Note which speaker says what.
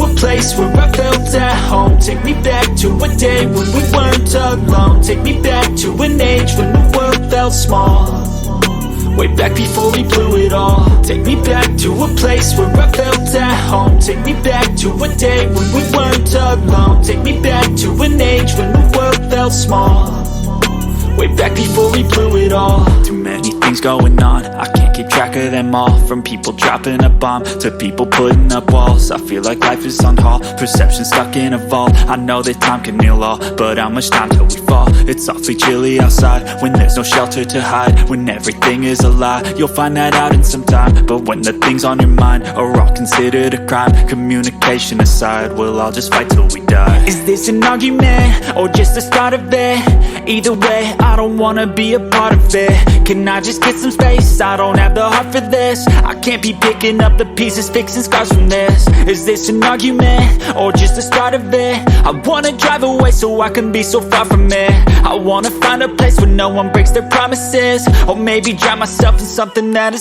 Speaker 1: a place where I felt at home. Take me back to a day when we weren't alone. Take me back to an age when the world felt small, way back before we blew it all. Take me back to a place where I felt at home. Take me back to a day when we weren't alone. Take me back to an age when the world felt small, way back before we blew it all. Too many things going on, I can't keep track of them all. From people dropping a bomb to people putting up walls. I feel like life is on hold, perception stuck in a vault. I know that time can heal all, but how much time till we fall? It's awfully chilly outside when there's no shelter to hide. When everything is a lie, you'll find that out in some time. But when the things on your mind are all considered a crime, communication aside, we'll all just fight till we die. Is this an argument or just the start of it? Either way, I don't wanna be a part of it. Can I just get some space? I don't have the heart for this. I can't be picking up the pieces, fixing scars from this. Is this an argument or just the start of it? I wanna drive away so I can be so far from it. I wanna find a place where no one breaks their promises, or maybe drown myself in something that is